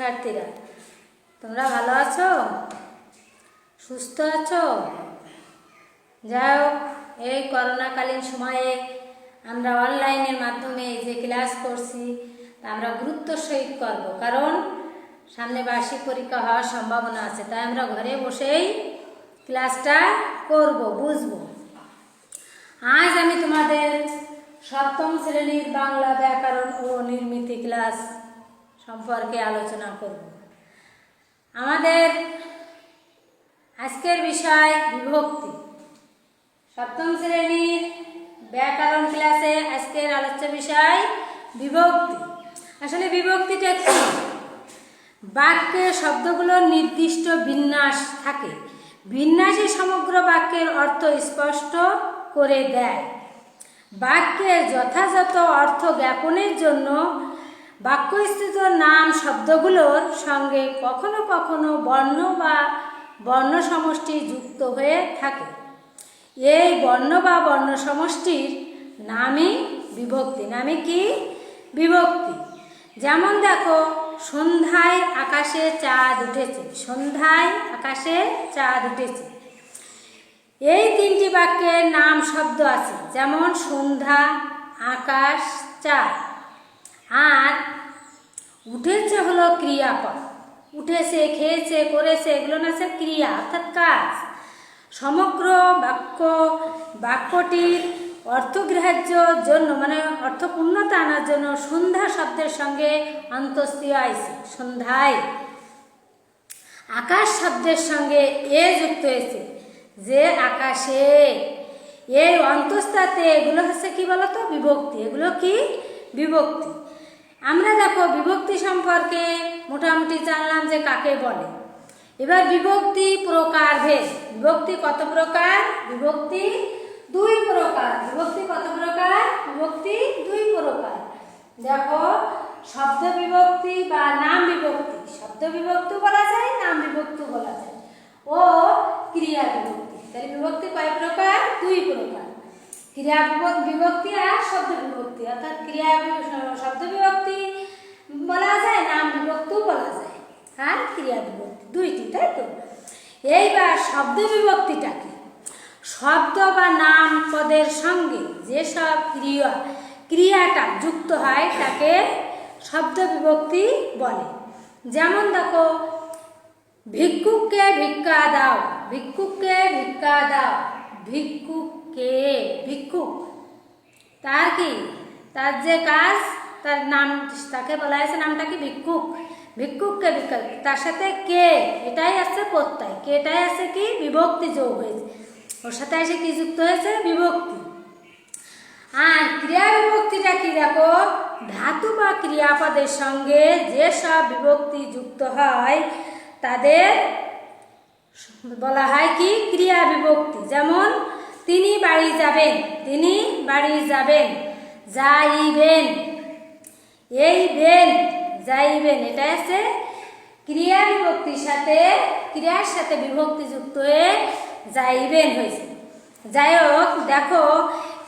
শিক্ষার্থীরা, তোমরা ভালো আছো, সুস্থ আছো? যাই হোক, এই করোনাকালীন সময়ে আমরা অনলাইনের মাধ্যমে যে ক্লাস করছি তা আমরা গুরুত্ব সহিত করব, কারণ সামনে বার্ষিক পরীক্ষা হওয়ার সম্ভাবনা আছে। তাই আমরা ঘরে বসেই ক্লাসটা করব, বুঝবো। আজ আমি তোমাদের সপ্তম শ্রেণীর বাংলা ব্যাকরণ ও নির্মিতি ক্লাস সম্পর্কে আলোচনা করব। আমাদের আজকের বিষয় বিভক্তি। সপ্তম শ্রেণীর ব্যাকরণ ক্লাসে আজকের আলোচ্য বিষয় বিভক্তি। আসলে বিভক্তিটা কি? বাক্যে শব্দগুলোর নির্দিষ্ট বিন্যাস থাকে, বিন্যাসই সমগ্র বাক্যের অর্থ স্পষ্ট করে দেয়। বাক্যের যথাযথ অর্থ জ্ঞাপনের জন্য বাক্যস্থিত নাম শব্দগুলোর সঙ্গে কখনো কখনো বর্ণ বা বর্ণ সমষ্টি যুক্ত হয়ে থাকে। এই বর্ণ বা বর্ণ সমষ্টির নামই বিভক্তি। নামে কি? বিভক্তি। যেমন দেখো, সন্ধ্যায় আকাশে চাঁদ উঠেছে। সন্ধ্যায় আকাশে চাঁদ উঠেছে। এই তিনটি বাক্যের নাম শব্দ আছে, যেমন সন্ধ্যা, আকাশ, চাঁদ। আর উঠেছে হলো ক্রিয়াপদ। উঠেছে, খেয়েছে, করেছে, এগুলো না সে ক্রিয়া অর্থাৎ কাজ। সমগ্র বাক্যটির অর্থগ্রাহ্যর জন্য, মানে অর্থপূর্ণতা আনার জন্য সন্ধ্যা শব্দের সঙ্গে অন্তস্তীয় আইছে সন্ধ্যায়। আকাশ শব্দের সঙ্গে এ যুক্ত হয়েছে, যে আকাশে। এই অন্তস্থাতে এগুলো হচ্ছে কি বলতো? বিভক্তি। এগুলো কি? বিভক্তি। আমরা দেখো বিভক্তি সম্পর্কে মোটামুটি জানলাম যে কাকে বলে। এবার বিভক্তি প্রকারভেদ। বিভক্তি কত প্রকার? বিভক্তি দুই প্রকার। বিভক্তি কত প্রকার? বিভক্তি দুই প্রকার। দেখো, শব্দ বিভক্তি বা নাম বিভক্তি। শব্দ বিভক্তি বলা যায়, নাম বিভক্তি বলা যায়, ও ক্রিয়া বিভক্তি। তাহলে বিভক্তি কয় প্রকার? দুই প্রকার। ক্রিয়া বিভক্তি আর শব্দ বিভক্তি। অর্থাৎ শব্দ বিভক্তি বলা যায়, নাম বিভক্তিও বলা যায়, আর ক্রিয়া বিভক্তি দুইটি, তাই তো? এইবার শব্দ বিভক্তিটা কি? শব্দ বা নাম পদের সঙ্গে যেসব ক্রিয়াটা যুক্ত হয় তাকে শব্দ বিভক্তি বলে। যেমন দেখো, ভিক্ষুককে ভিক্ষা দাও। ভিক্ষুককে ভিক্ষা দাও। ভিক্ষুককে, ভিক্ষুক, তার কি? তার যে কাজ, তার নাম, তাকে বলা হয়েছে নামটা কি? ভিক্ষুক। ভিক্ষুককে ভিক্ষা, তার সাথে কে, এটাই আছে প্রত্যয়। কেটাই আছে কি? বিভক্তি যোগ হয়েছে, ওর সাথে এসে কি যুক্ত হয়েছে? বিভক্তি। আর ক্রিয়া বিভক্তিটা কি? দেখো, ধাতু বা ক্রিয়াপদের সঙ্গে যেসব বিভক্তি যুক্ত হয় তাদের বলা হয় কি? ক্রিয়া বিভক্তি। যেমন তিনি বাড়ি যাবেন। তিনি বাড়ি যাবেন। যাইবেন, এইবেন, যাইবেন, এটা আছে ক্রিয়া বিভক্তির সাথে, ক্রিয়ার সাথে বিভক্তি যুক্ত হয়ে যাইবেন হয়েছে। যাই হোক, দেখো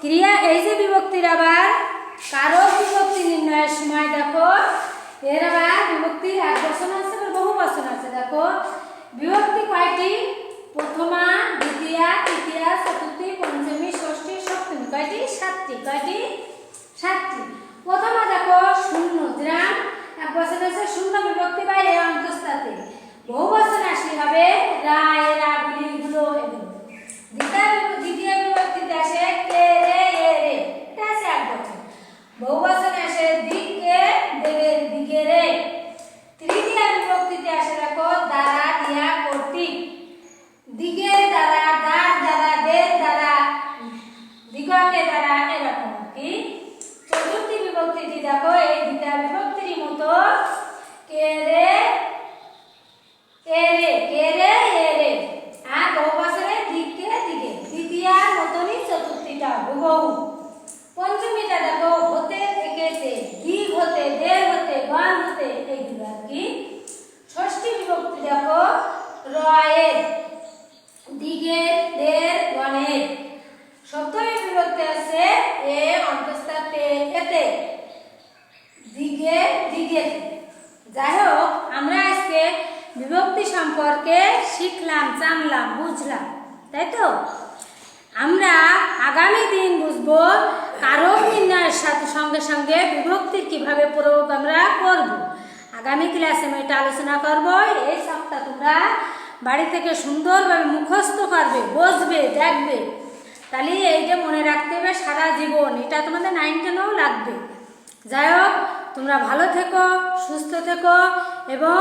ক্রিয়া, এই যে বিভক্তির আবার কারক বিভক্তি নির্ণয়ের সময় দেখো এর আবার বিভক্তির এক বচন আছে, বহু বচন আছে। দেখো বিভক্তি কয়টি? প্রথমা, দ্বিতীয়া, তৃতীয়া, চতুর্থী, পঞ্চমী, ষষ্ঠী, সপ্তমী। কয়টি? সাতটি। কয়টি? সাতটি। প্রথমা দেখো শূন্য, দ্রাম, এক বচন আছে শূন্য বিভক্তি বা এ অন্তস্থাতে। বহু বচন আসলে হবে রা, এরা, গুলি, গুলো, এগুলো। দ্বিতীয় বিভক্তিতে আসে কে, রে, এ, রে, এটা আছে এক বচন। বহু বচনে আসে দিকে, দেগে, দিকে, রে। তৃতীয় বিভক্তিতে আসে দেখো দ্বারা, দিয়া, কর্তৃক। দিগের দ্বারা, দার দ্বারা, দের দ্বারা, দিগকে দ্বারা, এরকম কি। চতুর্থী বিভক্তিটি দেখো এই দ্বিতীয় বিভক্তির মতো কে, রে, এ, রে, কে, রে, এ, রে। আর বহু বচনে দিকে, দিকে। তৃতীয়ার মতনই চতুর্থীটা হুবহু। পঞ্চমীটা দেখো হতে, থেকেছে, দিক হতে, দের হতে, গণ হতে, এইগুলো আর কি। ষষ্ঠী বিভক্তি দেখো রয়ের, দিগের, দের, গণের। সপ্তমী বিভক্তি আছে এ অন্তস্থাতে, এতে, দিগে, দিগে। যাই হোক, আমরা আজকে বিভক্তি সম্পর্কে শিখলাম, জানলাম, বুঝলাম, তাই তো? আমরা আগামী দিন বুঝবো কারক নির্ণয়ের সাথে সঙ্গে সঙ্গে বিভক্তির কিভাবে প্রয়োগ আমরা করব। আগামী ক্লাসে আমি এটা আলোচনা করব। এই সপ্তাহ তোমরা বাড়ি থেকে সুন্দরভাবে মুখস্থ করবে, বসবে, দেখবে, তাহলে এই যে মনে রাখতে হবে সারা জীবন, এটা তোমাদের 9 টেনেও লাগবে। যাই হোক, তোমরা ভালো থেকো, সুস্থ থেকো এবং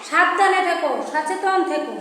সাবধানে থেকো, সচেতন থেকো।